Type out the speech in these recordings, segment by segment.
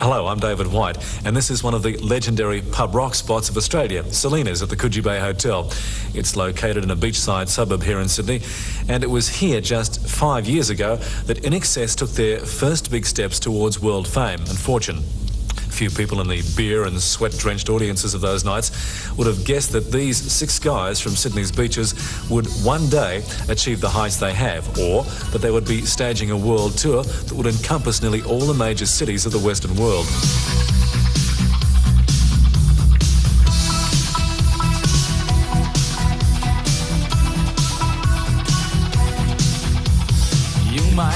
Hello, I'm David White, and this is one of the legendary pub rock spots of Australia, Selena's at the Coogee Bay Hotel. It's located in a beachside suburb here in Sydney, and it was here just 5 years ago that INXS took their first big steps towards world fame and fortune. Few people in the beer and sweat-drenched audiences of those nights would have guessed that these 6 guys from Sydney's beaches would one day achieve the heights they have, or that they would be staging a world tour that would encompass nearly all the major cities of the Western world.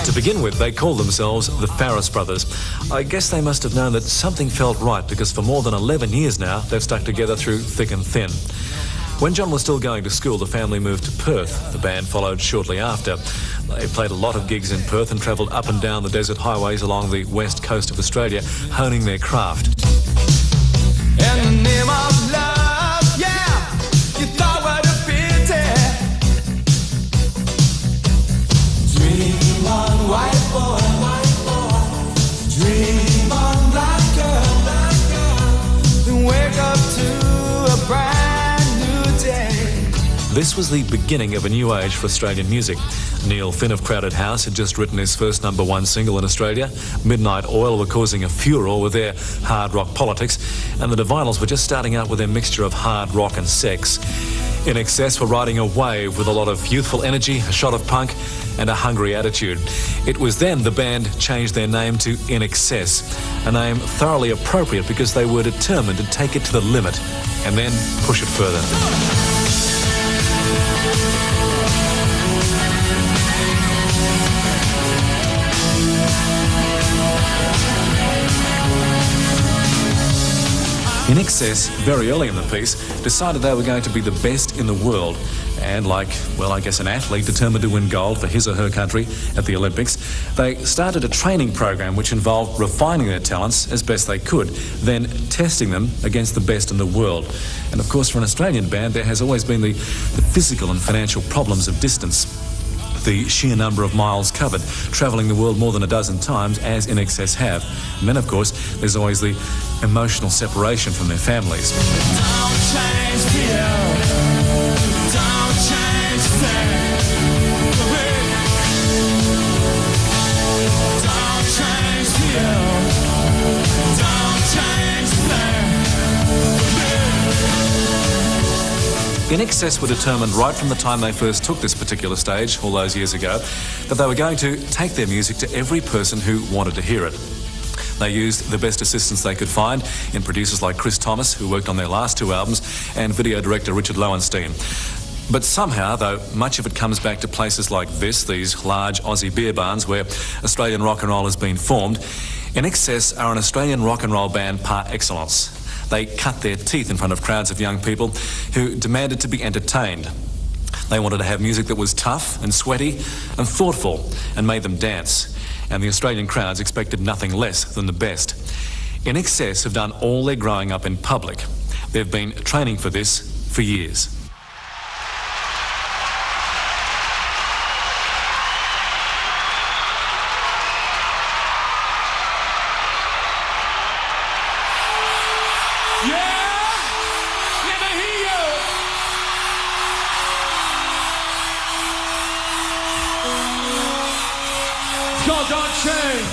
To begin with, they called themselves the Farris Brothers. I guess they must have known that something felt right, because for more than 11 years now, they've stuck together through thick and thin. When John was still going to school, the family moved to Perth. The band followed shortly after. They played a lot of gigs in Perth and travelled up and down the desert highways along the west coast of Australia, honing their craft. In the name of love, yeah, you thought what a pity. Dream on, white boy, dream on, black girl, then wake up to a brand new day. This was the beginning of a new age for Australian music. Neil Finn of Crowded House had just written his first #1 single in Australia. Midnight Oil were causing a furore with their hard rock politics, and the Divinals were just starting out with their mixture of hard rock and sex. INXS were riding a wave with a lot of youthful energy, a shot of punk, and a hungry attitude. It was then the band changed their name to INXS, a name thoroughly appropriate because they were determined to take it to the limit and then push it further. INXS, very early in the piece, decided they were going to be the best in the world. And like, well, I guess an athlete determined to win gold for his or her country at the Olympics, they started a training program which involved refining their talents as best they could, then testing them against the best in the world. And of course, for an Australian band, there has always been the physical and financial problems of distance. The sheer number of miles covered, travelling the world more than a dozen times, as INXS have. And then, of course, there's always the emotional separation from their families. Don't change here, don't change there. Don't change here, don't change there. INXS were determined right from the time they first took this particular stage, all those years ago, that they were going to take their music to every person who wanted to hear it. They used the best assistants they could find in producers like Chris Thomas, who worked on their last 2 albums, and video director Richard Lowenstein. But somehow, though, much of it comes back to places like this, these large Aussie beer barns where Australian rock and roll has been formed, INXS are an Australian rock and roll band par excellence. They cut their teeth in front of crowds of young people who demanded to be entertained. They wanted to have music that was tough and sweaty and thoughtful and made them dance. And the Australian crowds expected nothing less than the best. INXS have done all their growing up in public. They've been training for this for years. God, don't change.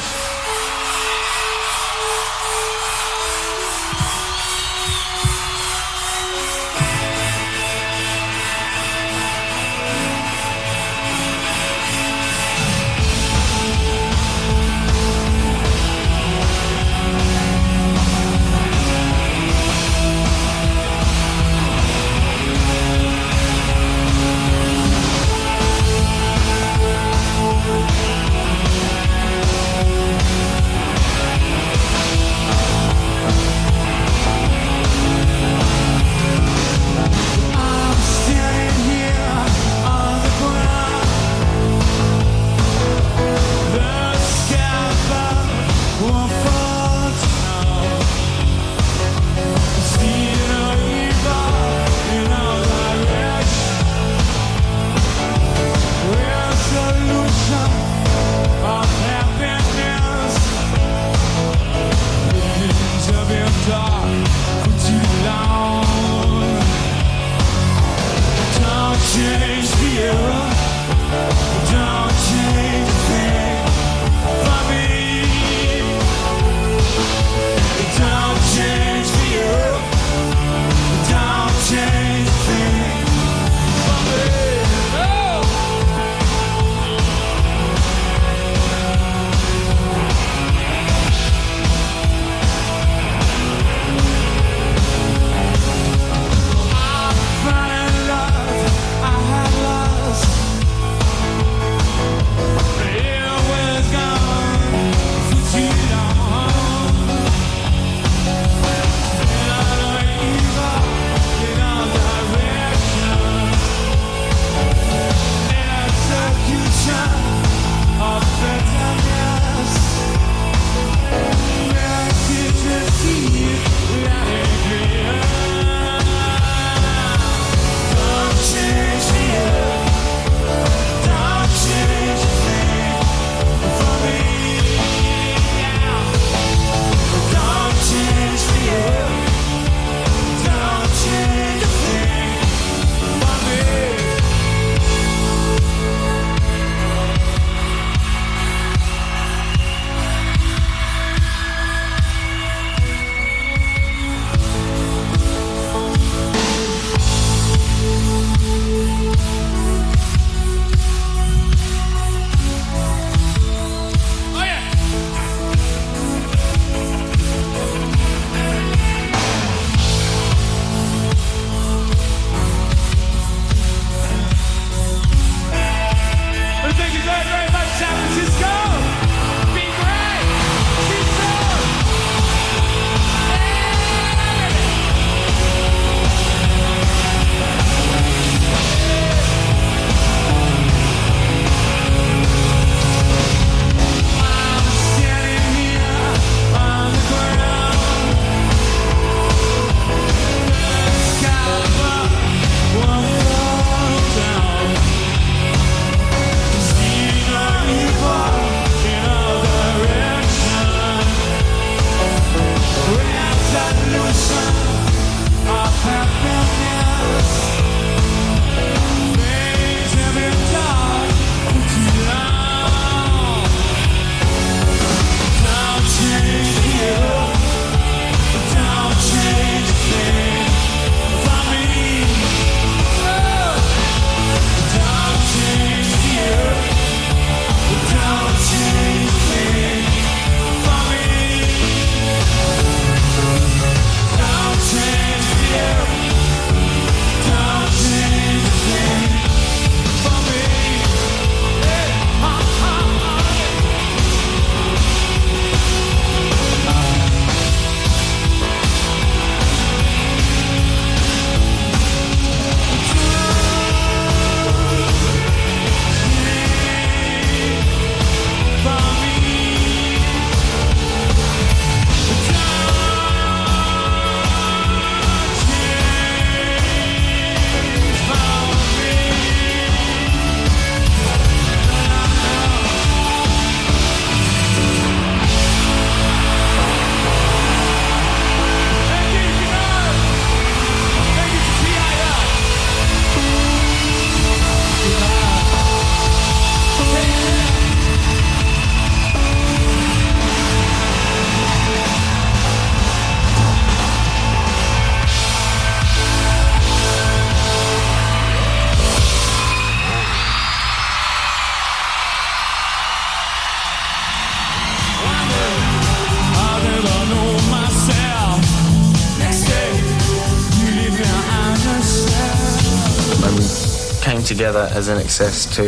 together as INXS to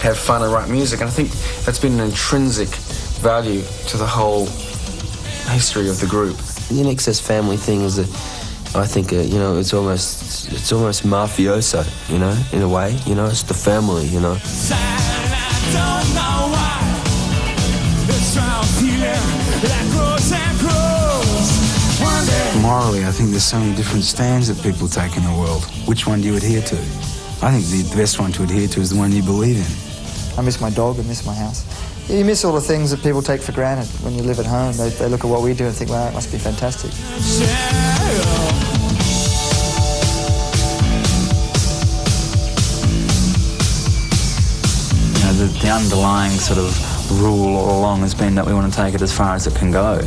have fun and write music, and I think that's been an intrinsic value to the whole history of the group. The INXS family thing is I think it's almost mafioso, in a way, it's the family, Morally, I think there's so many different stands that people take in the world. Which one do you adhere to? I think the best one to adhere to is the one you believe in. I miss my dog, I miss my house. You miss all the things that people take for granted when you live at home. They look at what we do and think, wow, it must be fantastic. The underlying sort of rule all along has been that we want to take it as far as it can go.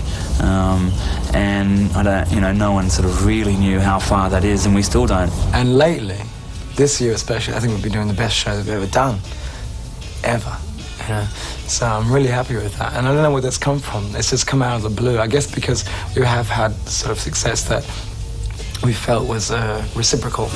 And I don't, no one sort of really knew how far that is, and we still don't. And lately, this year especially, I think we've been doing the best show that we've ever done. Ever. So I'm really happy with that. And I don't know where that's come from. It's just come out of the blue. I guess because we have had sort of success that we felt was reciprocal.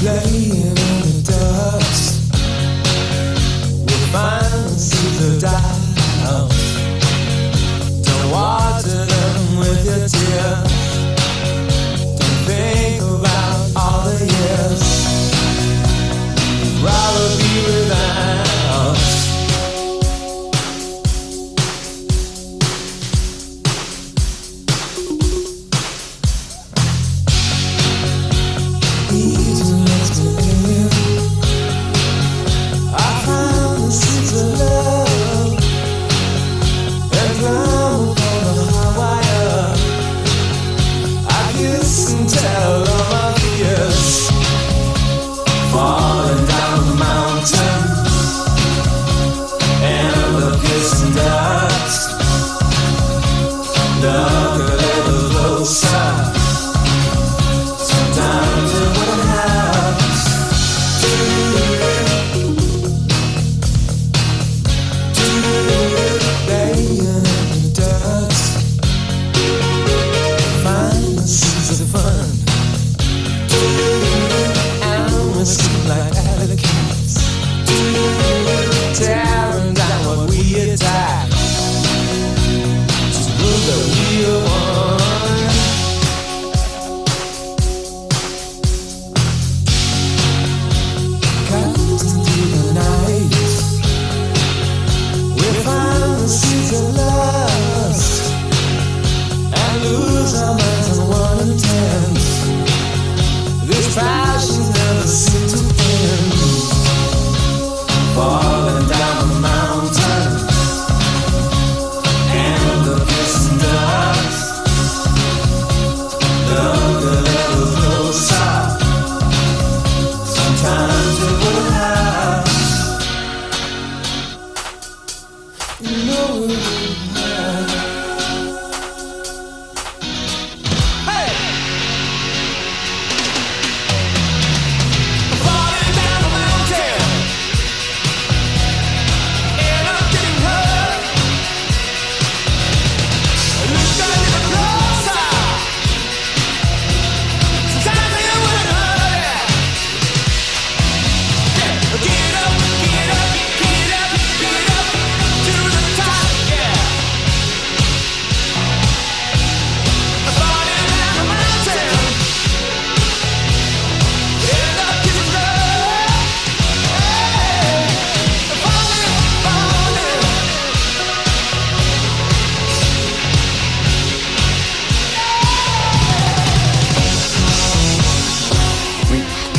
Laying in the dust, we'll finally see the doubt. Don't water them with your tears. Don't think about all the years. You'd rather be without.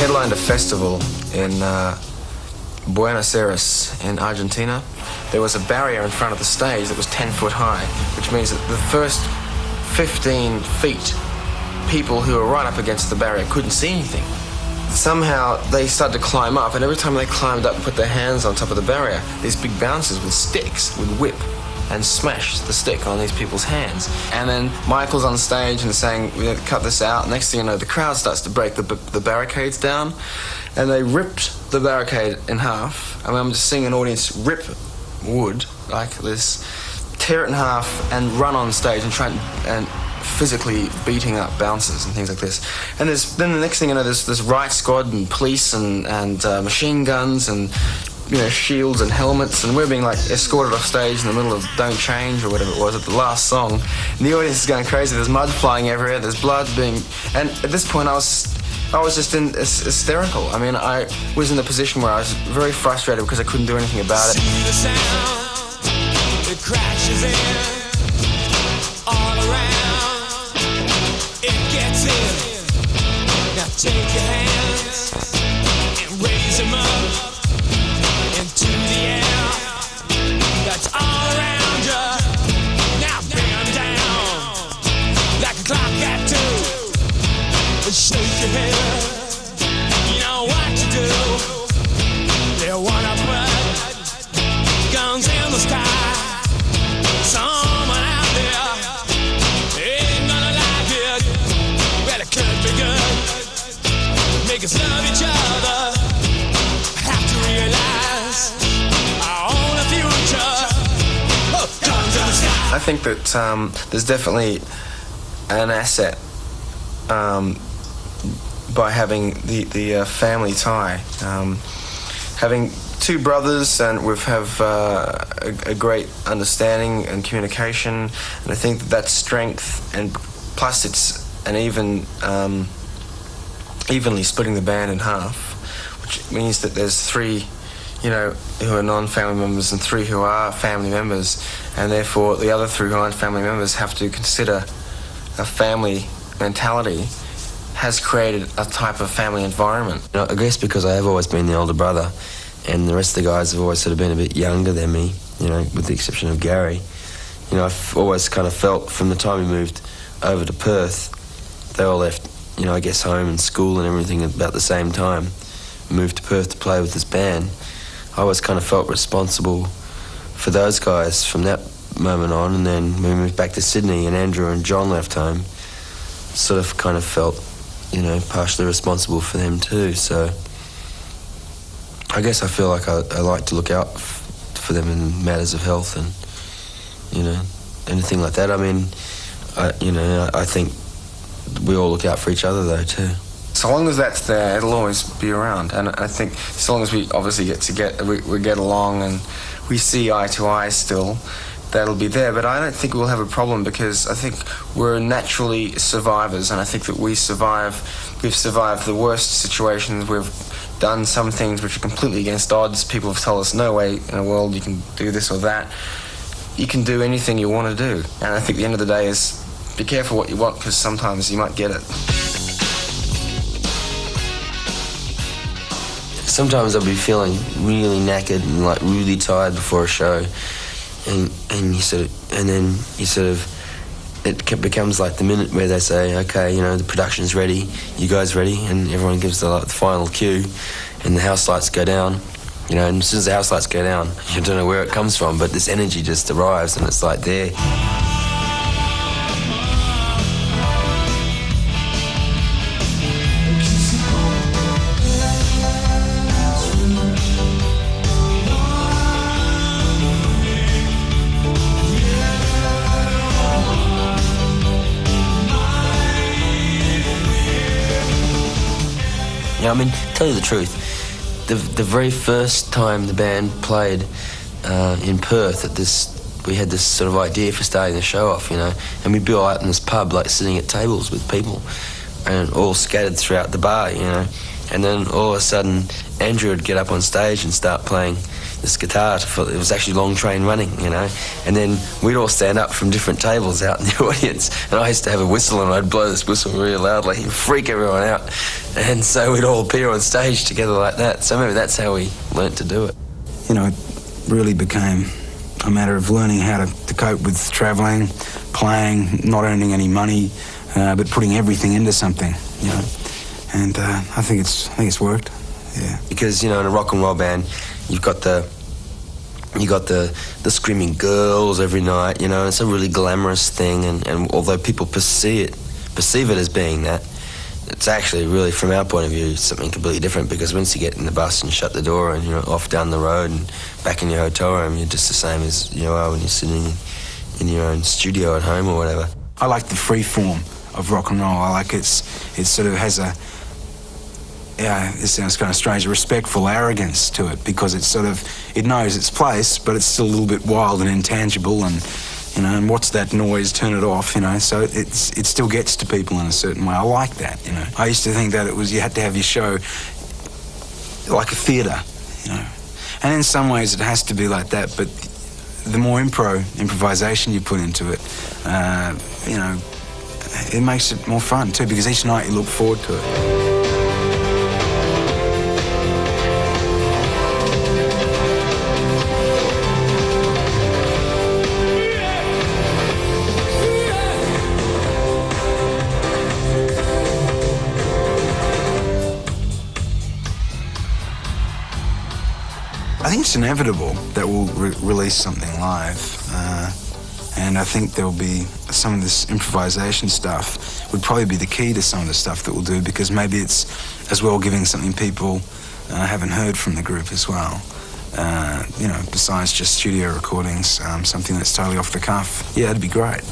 Headlined a festival in Buenos Aires in Argentina, there was a barrier in front of the stage that was 10 foot high, which means that the first 15 feet, people who were right up against the barrier couldn't see anything. Somehow they started to climb up, and every time they climbed up and put their hands on top of the barrier, these big bouncers with sticks would whip and smash the stick on these people's hands. And then Michael's on stage and saying, we need to cut this out. Next thing you know, the crowd starts to break the barricades down, and they ripped the barricade in half. I mean, I'm just seeing an audience rip wood like this, tear it in half, and run on stage and try and physically beating up bouncers and things like this. And then the next thing you know, there's riot squad and police and machine guns and shields and helmets, and we're being like escorted off stage in the middle of Don't Change or whatever it was at the last song. And the audience is going crazy. There's mud flying everywhere. There's blood being, and at this point I was just hysterical. I mean, I was in a position where I was very frustrated because I couldn't do anything about it. See the sound, it crashes in all around. It gets in. Now take your hands and raise them up into the air. That's all around you. Now bring them down like a clock at 2. And shake your head. You know what to do. They wanna put guns in the sky. Someone out there ain't gonna like it. Well, it could be good. Make us love each other. Have to realize our own future. Guns in the sky. I think that there's definitely an asset by having the family tie. Having two brothers, and we have a great understanding and communication, and I think that's strength, and plus it's an evenly splitting the band in half, which means that there's 3 who are non-family members and 3 who are family members, and therefore the other 3 who aren't family members have to consider a family mentality has created a type of family environment. I guess because I have always been the older brother, and the rest of the guys have always sort of been a bit younger than me, with the exception of Gary. I've always kind of felt from the time we moved over to Perth, they all left, I guess home and school and everything at about the same time, moved to Perth to play with this band. I always kind of felt responsible for those guys from that moment on, and then we moved back to Sydney and Andrew and John left home, sort of kind of felt, partially responsible for them too. So I guess I feel like I like to look out for them in matters of health and, anything like that. I mean, I think we all look out for each other though too. So long as that's there, it'll always be around. And I think so long as we obviously we get along and we see eye to eye still, that'll be there. But I don't think we'll have a problem because I think we're naturally survivors, and I think that we've survived the worst situations. We've done some things which are completely against odds. People have told us, no way in the world you can do this or that. You can do anything you want to do. And I think the end of the day is be careful what you want, because sometimes you might get it. Sometimes I'll be feeling really knackered and like really tired before a show, and it becomes like the minute where they say, okay, the production's ready, you guys ready, and everyone gives the final cue, and the house lights go down, and as soon as the house lights go down, you don't know where it comes from, but this energy just arrives and it's like there. I mean, tell you the truth, the very first time the band played in Perth we had this sort of idea for starting the show off, and we'd be all out in this pub, like sitting at tables with people, and all scattered throughout the bar, and then all of a sudden Andrew would get up on stage and start playing, this guitar. It was actually Long Train Running, you know. And then we'd all stand up from different tables out in the audience, and I used to have a whistle, and I'd blow this whistle really loudly and freak everyone out. And so we'd all appear on stage together like that. So maybe that's how we learnt to do it. You know, it really became a matter of learning how to cope with travelling, playing, not earning any money, but putting everything into something, you know. And I think it's worked. Yeah. Because, you know, in a rock and roll band, you've got the screaming girls every night, you know. It's a really glamorous thing, and although people perceive it as being that, it's actually really, from our point of view, something completely different, because once you get in the bus and shut the door and you're off down the road and back in your hotel room, you're just the same as you are when you're sitting in your own studio at home or whatever. I like the free form of rock and roll. I like it sort of has a, yeah, it sounds kind of strange, a respectful arrogance to it, because it's sort of, it knows its place, but it's still a little bit wild and intangible, and, you know, and what's that noise, turn it off, you know, so it still gets to people in a certain way. I like that, you know. I used to think that it was, you had to have your show like a theatre, you know. And in some ways it has to be like that, but the more improvisation you put into it, you know, it makes it more fun too, because each night you look forward to it. I think it's inevitable that we'll release something live, and I think there'll be some of this improvisation stuff would probably be the key to some of the stuff that we'll do, because maybe it's as well giving something people haven't heard from the group as well. You know, besides just studio recordings, something that's totally off the cuff. Yeah, it'd be great.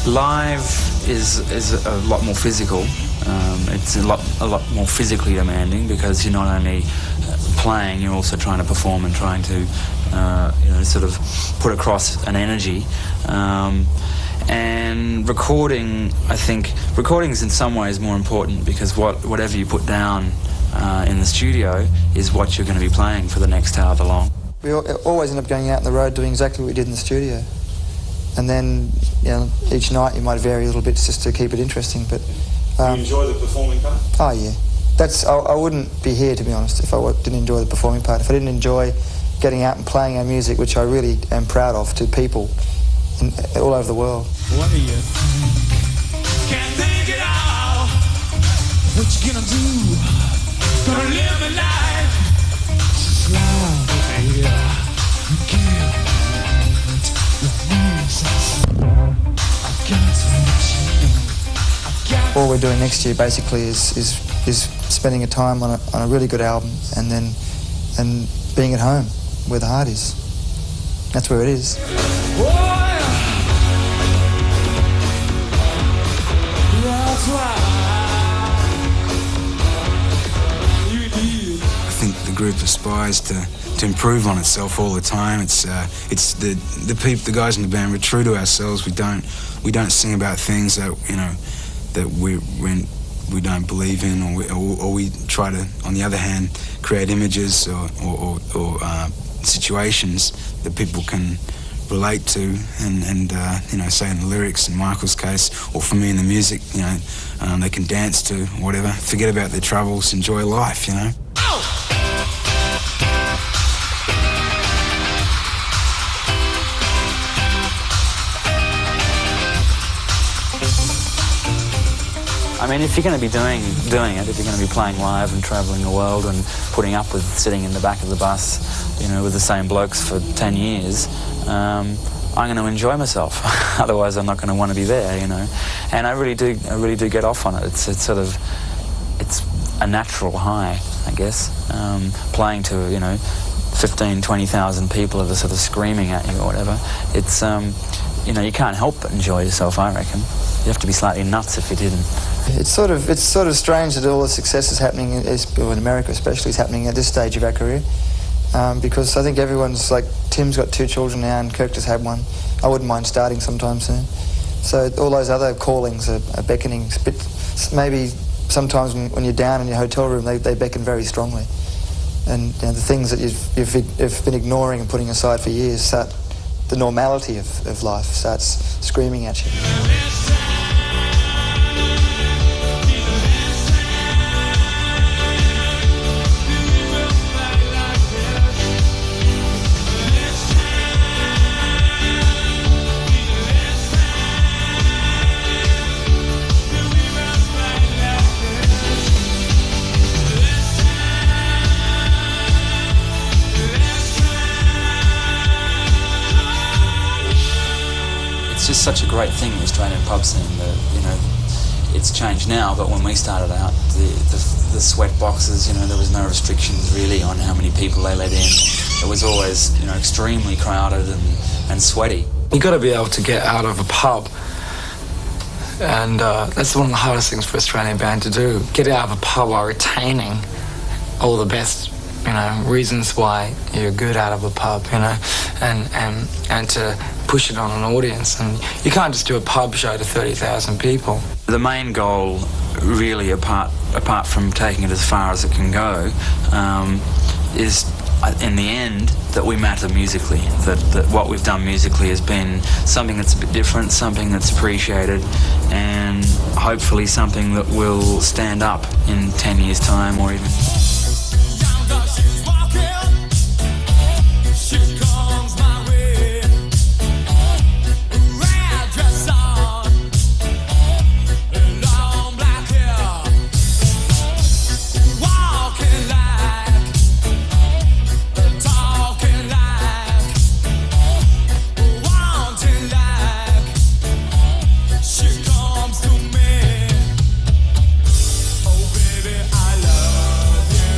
Live is a lot more physical. It's a lot more physically demanding, because you're not only playing, you're also trying to perform and trying to you know, sort of put across an energy. And recording, I think, recording is in some ways more important, because whatever you put down in the studio is what you're going to be playing for the next however long. We always end up going out on the road doing exactly what we did in the studio. And then, you know, each night you might vary a little bit just to keep it interesting. But do you enjoy the performing part? Oh yeah, I wouldn't be here, to be honest, if I didn't enjoy the performing part. If I didn't enjoy getting out and playing our music, which I really am proud of, to people all over the world. What are you? Can't think it all. What you gonna do? Gonna live a life. Slow, baby. You can't. All we're doing next year basically is spending a time on a really good album, and being at home where the heart is. That's where it is. I think the group aspires to improve on itself all the time. It's the guys in the band, we're true to ourselves. We don't sing about things that, you know, that we're we don't believe in, or we try to, on the other hand, create images or situations that people can relate to, and you know, say in the lyrics, in Michael's case, or for me in the music, you know, they can dance to whatever, forget about their troubles, enjoy life, you know. I mean, if you're going to be doing it, if you're going to be playing live and travelling the world and putting up with sitting in the back of the bus, you know, with the same blokes for 10 years, I'm going to enjoy myself. Otherwise, I'm not going to want to be there, you know. And I really do get off on it. It's a natural high, I guess. Playing to, you know, 15, 20,000 people that are sort of screaming at you or whatever. It's, you know, you can't help but enjoy yourself, I reckon. You have to be slightly nuts if you didn't. It's sort of strange that all the success is happening, in America especially, is happening at this stage of our career. Because I think everyone's, like, Tim's got 2 children now and Kirk just had one. I wouldn't mind starting sometime soon. So all those other callings are beckoning. Maybe sometimes when you're down in your hotel room, they beckon very strongly. And you know, the things that you've been ignoring and putting aside for years, the normality of life starts screaming at you. It's just such a great thing, the Australian pub scene. You know, it's changed now, but when we started out, the sweat boxes, you know, there was no restrictions really on how many people they let in. It was always, you know, extremely crowded and sweaty. You got to be able to get out of a pub, and that's one of the hardest things for an Australian band to do. Get out of a pub while retaining all the best, you know, reasons why you're good out of a pub, you know, and to push it on an audience. And you can't just do a pub show to 30,000 people. The main goal, really, apart from taking it as far as it can go, is in the end that we matter musically. That what we've done musically has been something that's a bit different, something that's appreciated, and hopefully something that will stand up in 10 years' time or even. Oh baby, I love you.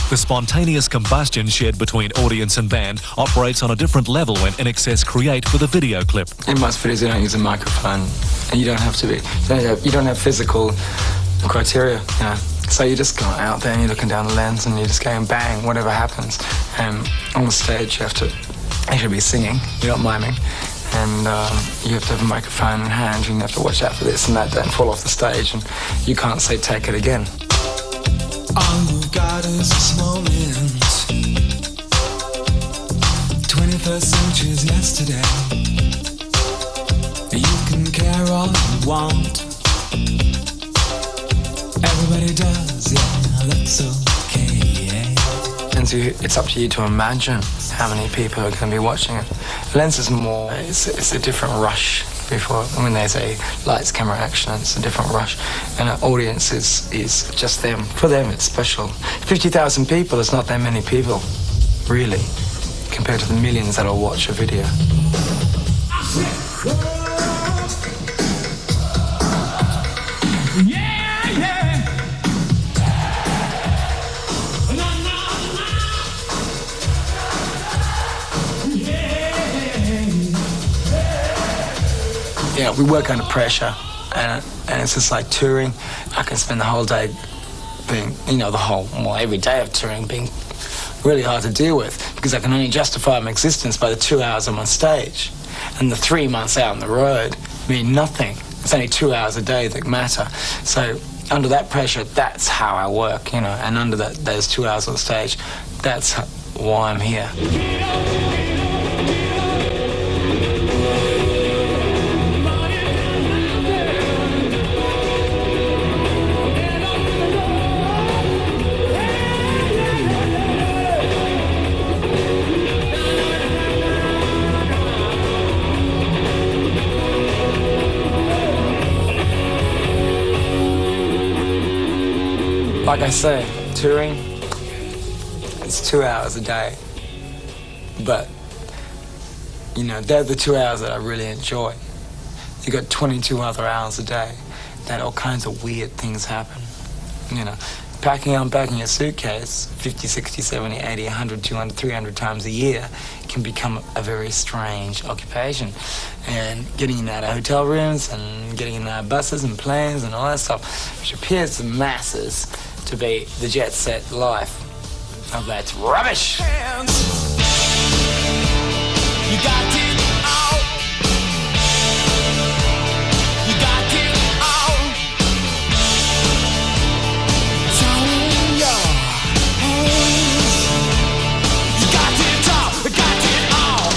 The spontaneous combustion shared between audience and band operates on a different level when INXS create with a video clip. In most videos, you don't use a microphone, and you don't have to be. You don't have physical criteria, you know. So you're just going out there and you're looking down the lens and you're just going bang, whatever happens. And on the stage, you have to actually be singing. You're not miming. And you have to have a microphone in hand, and you have to watch out for this and that, don't fall off the stage, and you can't say take it again. All you got is this moment. 21st century's yesterday. You can care all you want. Everybody does, yeah, that's okay, yeah. And so it's up to you to imagine how many people are going to be watching it. Lens is more, it's a different rush before, when there's a lights, camera, action, it's a different rush. And an audience is just them. For them, it's special. 50,000 people is not that many people, really, compared to the millions that'll watch a video. Yeah, we work under pressure, and it's just like touring. I can spend the whole day being, every day of touring being really hard to deal with, because I can only justify my existence by the 2 hours I'm on stage. And the 3 months out on the road mean nothing. It's only 2 hours a day that matter. So under that pressure, that's how I work, and under those 2 hours on stage, that's why I'm here. Like I say, touring, it's 2 hours a day, but, they're the 2 hours that I really enjoy. You got 22 other hours a day that all kinds of weird things happen, Packing and unpacking a suitcase 50, 60, 70, 80, 100, 200, 300 times a year can become a very strange occupation. And getting in and out of hotel rooms and getting in and out of buses and planes and all that stuff, which appears to the masses to be the jet set life. Oh, that's rubbish! You got it all. You got it all. It's all in your hands. You got it all. You got it all.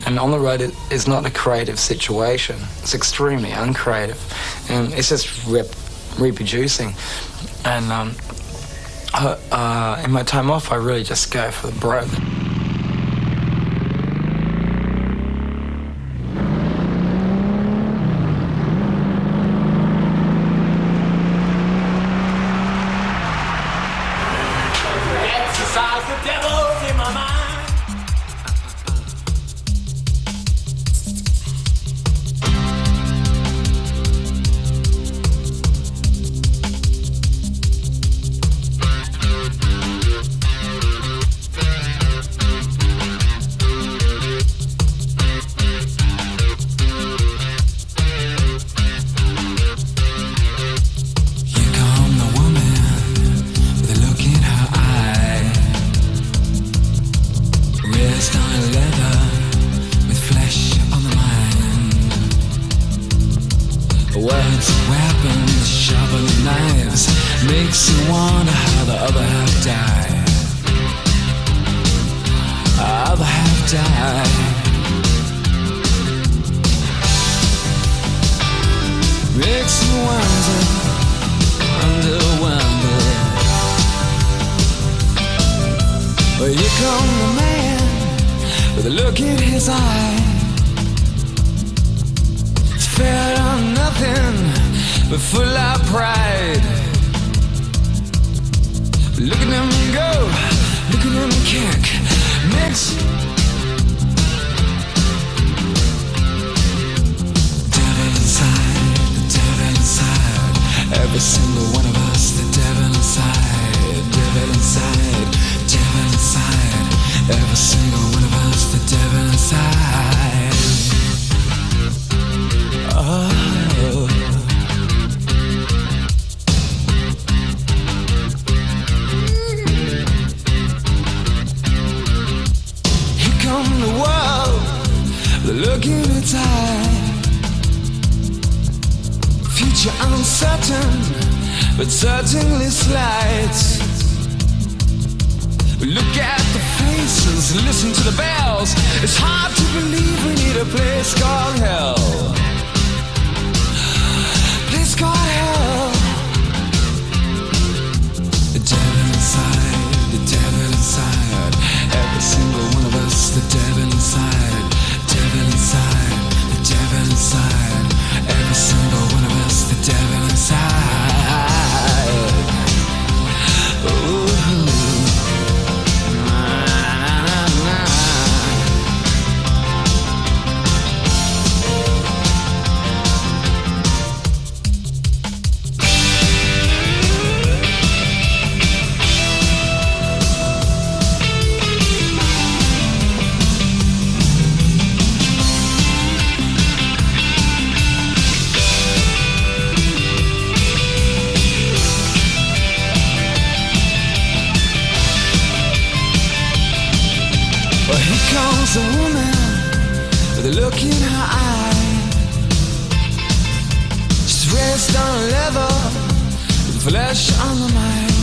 And on the road, it is not a creative situation. It's extremely uncreative. And it's just reproducing. And in my time off, I really just go for the broke. Exercise the devil in my mind. Words, weapons, sharpen knives, makes you wonder how the other half died. Other half died. Makes you wonder. Well, here come the man with a look in his eye. It's fair on nothing, but full of pride. Look at him go, look at him kick. Makes devil inside, the devil inside. Every single one of us, the devil inside, devil inside, devil inside. Every single one of us, the devil inside. Oh. Here come the world, the look in its eye. Future uncertain, but certainly slight. Look at the faces, listen to the bells. It's hard to believe we need a place called hell. Place called hell. The devil inside, the devil inside. Every single one of us, the devil inside. Devil inside, the devil inside. Every single one of us, the devil inside. Ooh. A woman with a look in her eye. She's raised on leather, with flesh on the mind.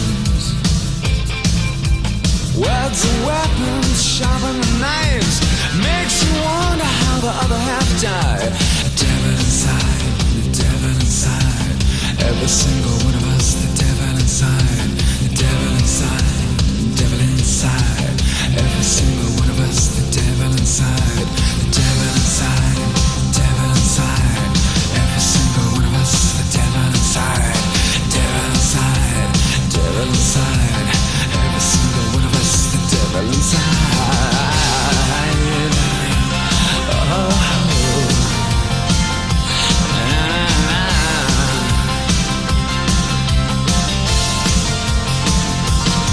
Words and weapons, sharpen the knives, makes you wonder how the other half died. The devil inside, the devil inside. Every single one of us, the devil inside, the devil inside, the devil inside. Every single one of us, the devil inside, the devil inside, the devil inside. Every single one of us, the devil inside, devil inside, devil inside. Every single one of us, the devil inside. Oh.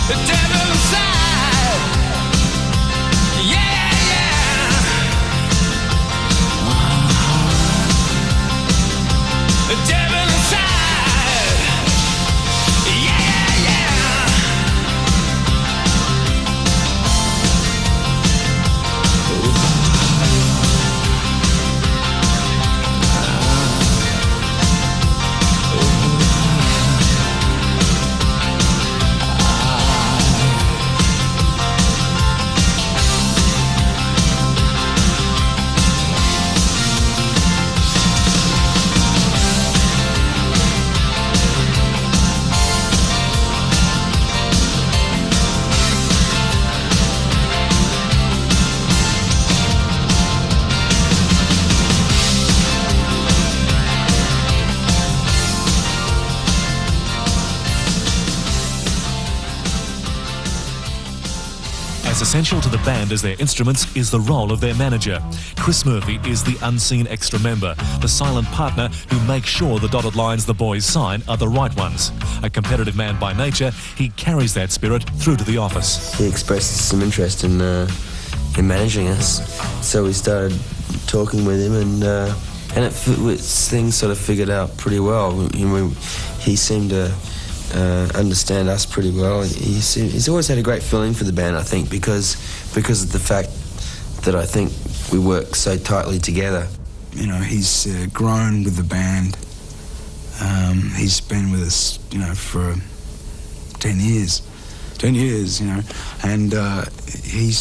The devil inside. Yeah, yeah. The devil inside. Yeah, yeah. As essential to the band as their instruments is the role of their manager. Chris Murphy is the unseen extra member, the silent partner who makes sure the dotted lines the boys sign are the right ones. A competitive man by nature, he carries that spirit through to the office. He expressed some interest in managing us, so we started talking with him, and things sort of figured out pretty well. He seemed to understand us pretty well. He's always had a great feeling for the band, I think, because of the fact that I think we work so tightly together. You know, he's grown with the band He's been with us, you know, for 10 years. 10 years, you know, and he's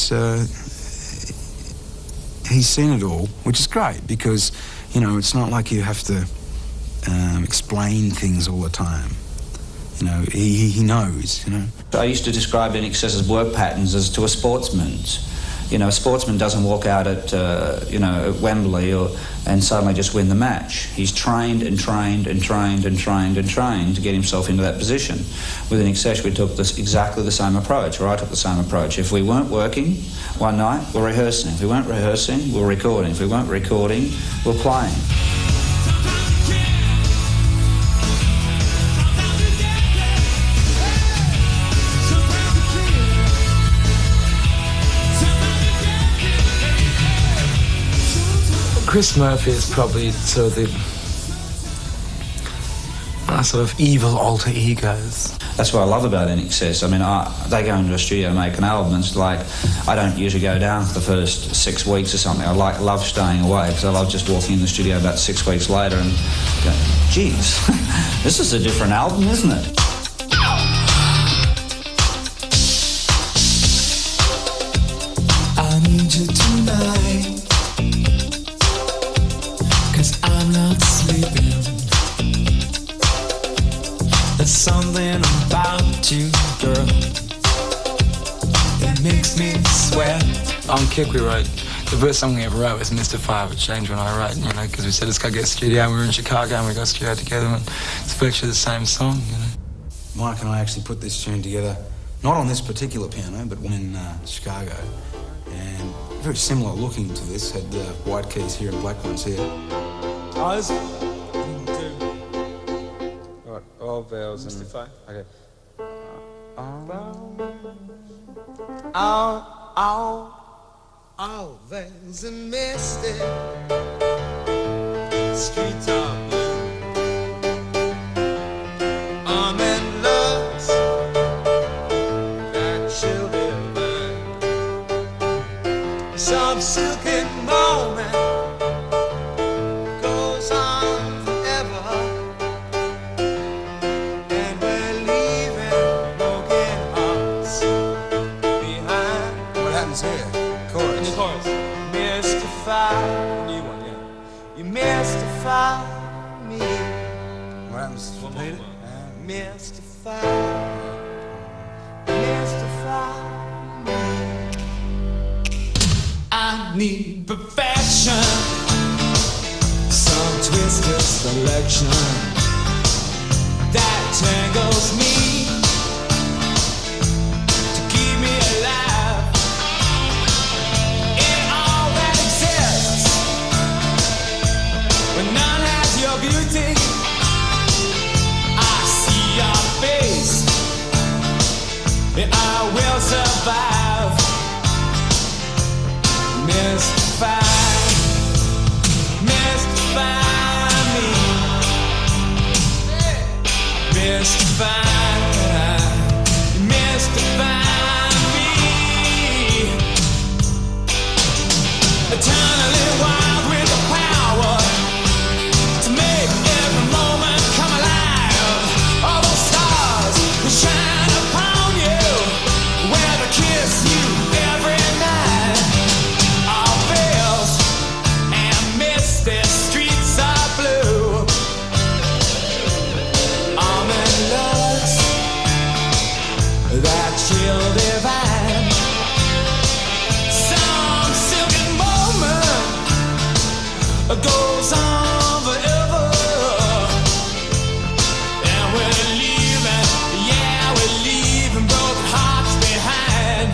seen it all, which is great because, you know, it's not like you have to explain things all the time. You know, he knows, you know. I used to describe INXS's work patterns as to a sportsman's. You know, a sportsman doesn't walk out at, at Wembley and suddenly just win the match. He's trained and trained and trained and trained and trained to get himself into that position. With INXS, we took exactly the same approach, or I took the same approach. If we weren't working one night, we're rehearsing. If we weren't rehearsing, we're recording. If we weren't recording, we're playing. Chris Murphy is probably sort of the sort of evil alter egos. That's what I love about INXS. I mean, they go into a studio to make an album, and it's like, I don't usually go down for the first 6 weeks or something. I love staying away, because I love just walking in the studio about 6 weeks later and going, geez, this is a different album, isn't it? I need you tonight, 'cause I'm not sleeping. There's something about you, girl, that makes me sweat. On Kick we wrote, the first song we ever wrote was Mystify, which James and I wrote, you know, because we said let's go get a studio, and we were in Chicago and we got a studio together, and it's virtually the same song, you know. Mike and I actually put this tune together, not on this particular piano, but one in Chicago, and very similar looking to this, had the white keys here and black ones here. Eyes. Alright, all vowels and... Mystify. Okay. Oh, there's a mystic. Streets are blue. I'm in love. That chill divine. Some silken moment goes on forever, and we're leaving broken hearts behind. What happens here? Chorus. In the chorus. Mystify. New one, yeah. You mystify me. What happens? One more. Mystify. Mystify me. I need perfection. Some twisted selection that tangles me to keep me alive in all that exists. When none has your beauty, I see your face, and I will survive. Mystify, mystify me. Mystify, mystify me. Eternally wild with the power to make every moment come alive. All those stars that shine upon you, where to kiss you every night. All veils and misty streets are blue. I'm in love, that chill divine. Some silken moment goes on forever, and we're leaving, yeah, we're leaving broken hearts behind.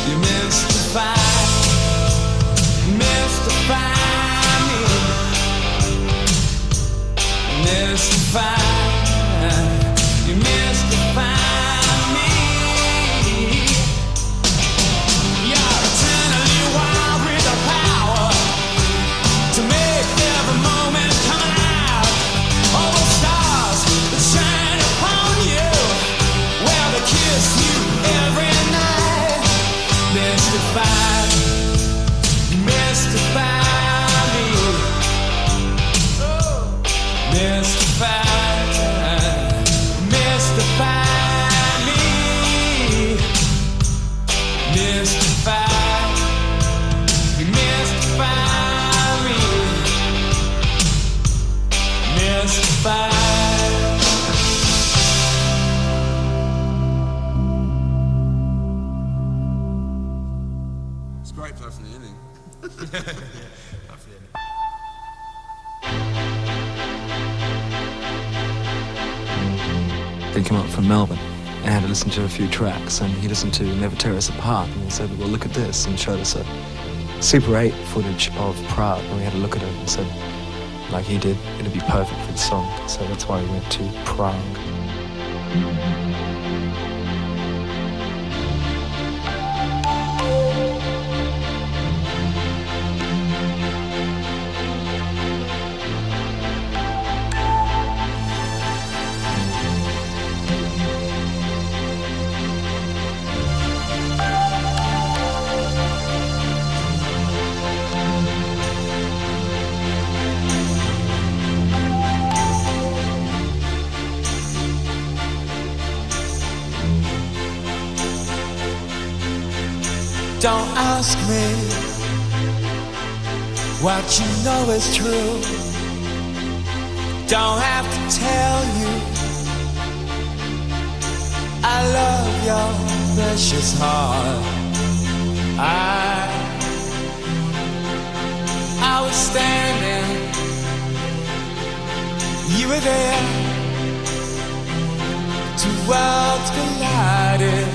You mystify me, mystify, you mystify me. You're eternally wild with the power to make every moment come alive. All those stars that shine upon you, well, they kiss you every night. Mystify, mystify me. Oh, Then came up from Melbourne and had to listen to a few tracks, and he listened to Never Tear Us Apart, and he said, well, look at this, and showed us a Super 8 footage of Prague, and we had a look at it and said, like he did, it'd be perfect for the song. So that's why we went to Prague. Don't ask me what you know is true. Don't have to tell you I love your precious heart. I was standing, you were there. Two worlds collided,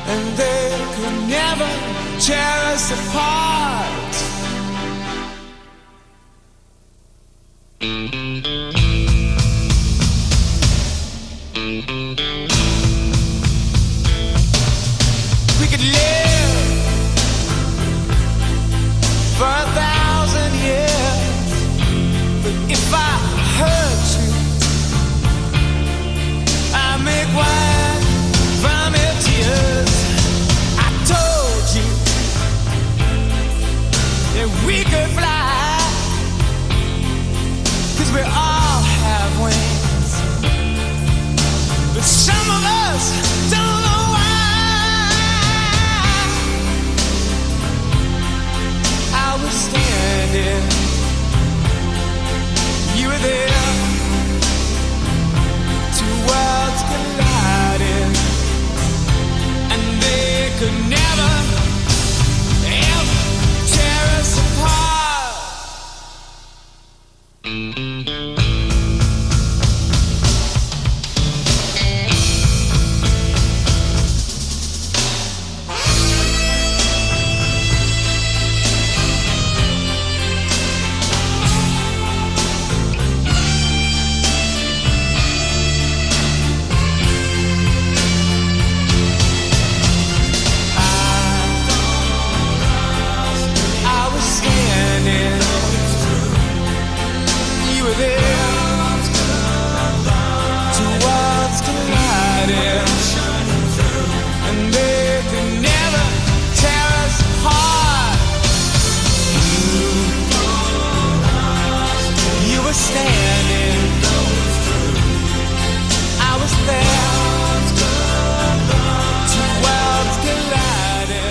and they could never tear us apart. We could live for 1,000 years, but if I hurt you, I make wine from your tears. That we could fly, 'cause we all have wings, but some of us don't know why. I was standing, you were there. Two worlds collided, and they could never tear us apart.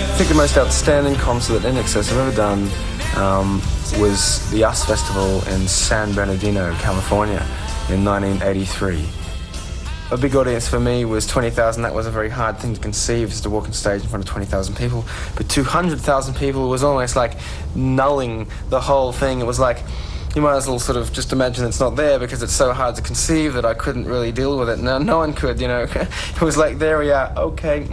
I think the most outstanding concert that INXS have ever done was the US Festival in San Bernardino, California in 1983. A big audience for me was 20,000. That was a very hard thing to conceive, is to walk on stage in front of 20,000 people. But 200,000 people was almost like nulling the whole thing. It was like, you might as well sort of just imagine it's not there, because it's so hard to conceive that I couldn't really deal with it. No one could, you know. It was like, there we are, okay,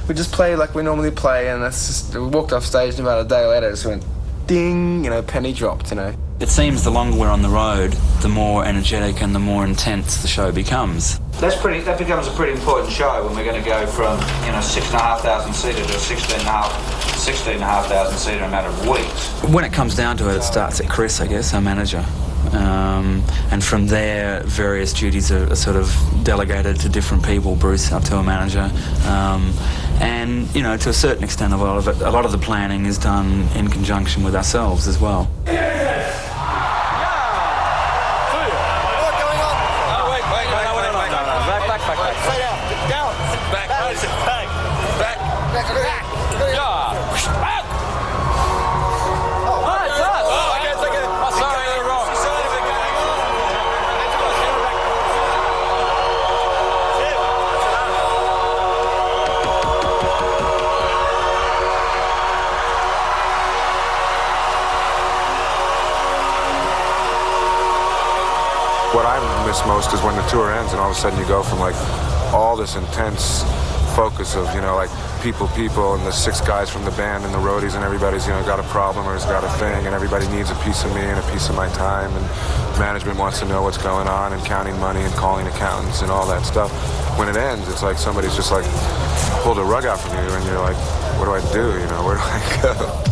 We just play like we normally play, and that's just, we walked off stage, and about a day later it just went ding, you know, penny dropped, you know. It seems the longer we're on the road, the more energetic and the more intense the show becomes. That becomes a pretty important show when we're going to go from, 6,500 seater to 16,500 seater in a matter of weeks. When it comes down to it, it starts at Chris, I guess, our manager. And from there, various duties are sort of delegated to different people. Bruce, our tour manager. And, to a certain extent, a lot of the planning is done in conjunction with ourselves as well. what I miss most is when the tour ends and all of a sudden you go from like all this intense focus of, like people and the 6 guys from the band and the roadies and everybody's, got a problem or has got a thing and everybody needs a piece of me and a piece of my time and management wants to know what's going on and counting money and calling accountants and all that stuff. When it ends, it's like somebody's just like pulled a rug out from you and you're like, what do I do? Where do I go?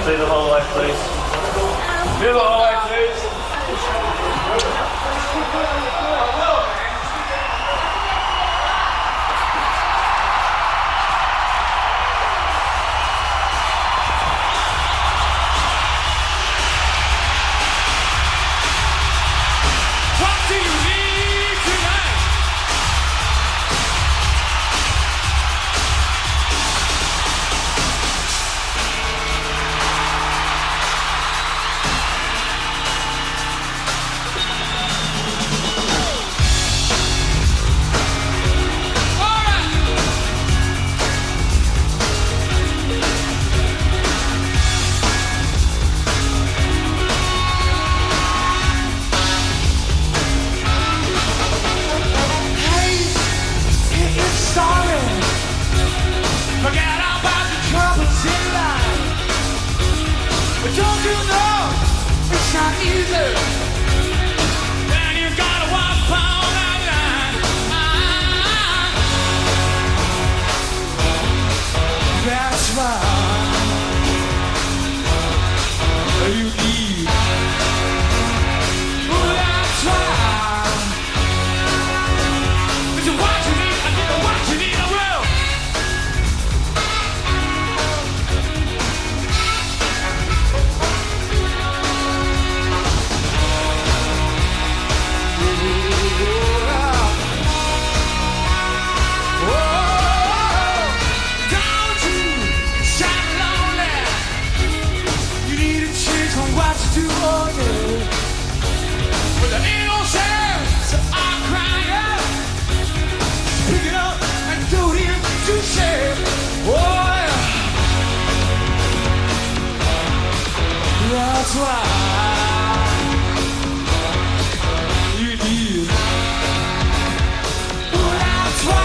Clear the hallway, please. Clear the hallway, please. What do you need tonight? Forget about the troubles in life. But don't you know it's not easy when you gotta walk on that line. That's right. You need. That's right. It's what you need. I need what you need. I will. That's why you need. That's why.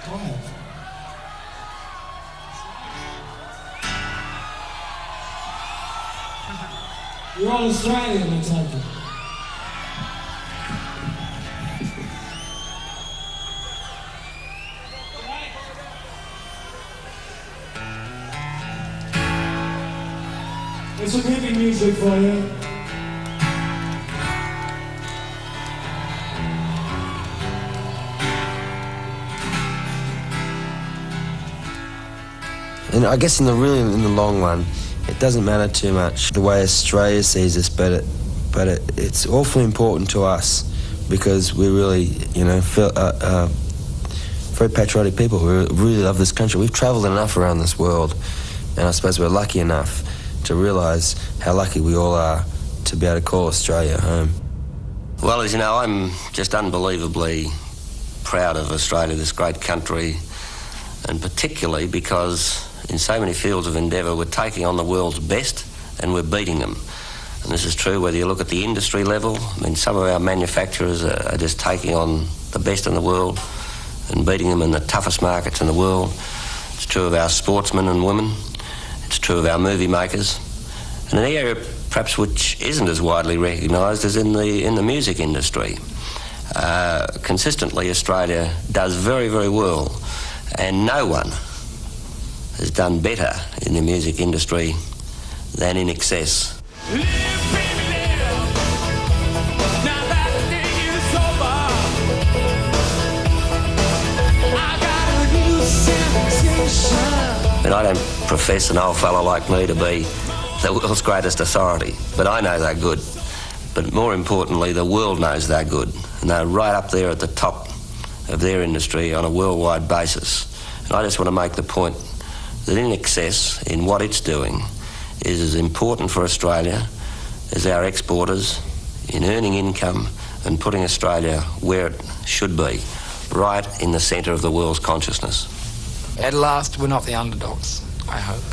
Go ahead. You're all Australian, I take it. There's some hippie music for you. And I guess in the long run, it doesn't matter too much the way Australia sees us, but it's awfully important to us because we really, feel very patriotic people. We really love this country. We've travelled enough around this world, and I suppose we're lucky enough to realise how lucky we all are to be able to call Australia home. Well, as you know, I'm just unbelievably proud of Australia, this great country, and particularly because in so many fields of endeavour we're taking on the world's best and we're beating them. And this is true whether you look at the industry level. I mean, some of our manufacturers are just taking on the best in the world and beating them in the toughest markets in the world. It's true of our sportsmen and women. It's true of our movie makers. And an area perhaps which isn't as widely recognised is in the music industry. Consistently, Australia does very, very well, and no one has done better in the music industry than INXS. And I don't profess an old fellow like me to be the world's greatest authority, but I know they're good. But more importantly, the world knows they're good, and they're right up there at the top of their industry on a worldwide basis. And I just want to make the point that INXS, in what it's doing, is as important for Australia as our exporters in earning income and putting Australia where it should be, right in the centre of the world's consciousness. At last, we're not the underdogs, I hope.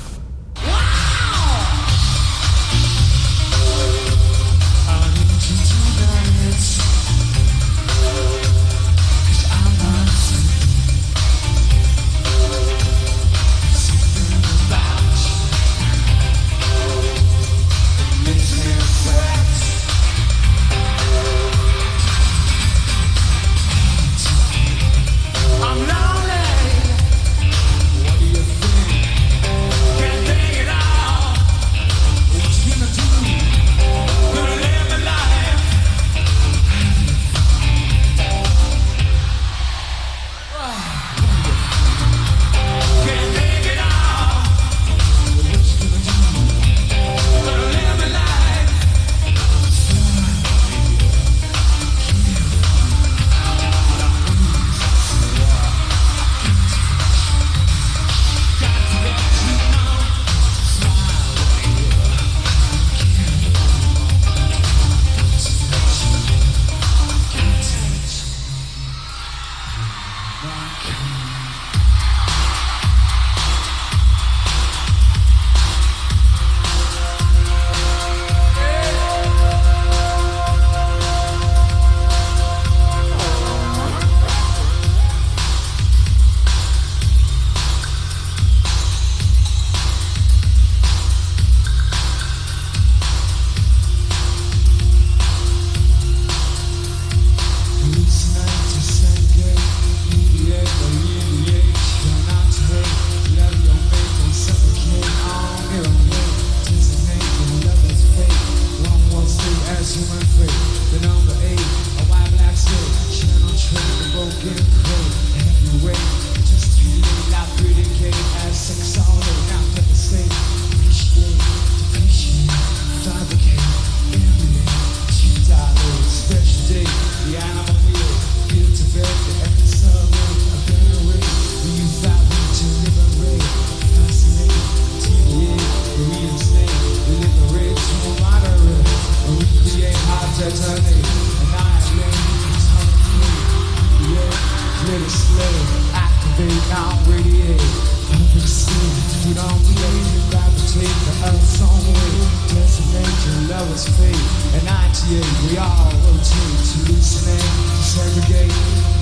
We all rotate, hallucinate, segregate,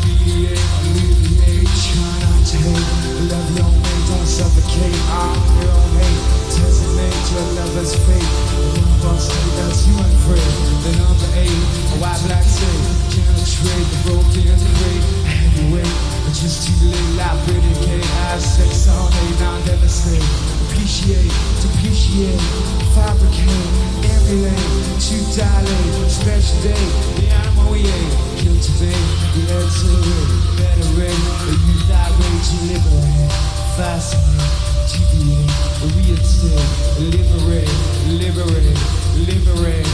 mediate, alleviate, try not sex all day, now devastate. Appreciate, depreciate, fabricate, emulate, to dilate, special day, the animal we ate, cultivate, the accelerate, venerate, the youth that way to liberate, fascinate, deviate, reinstate, liberate, liberate, liberate.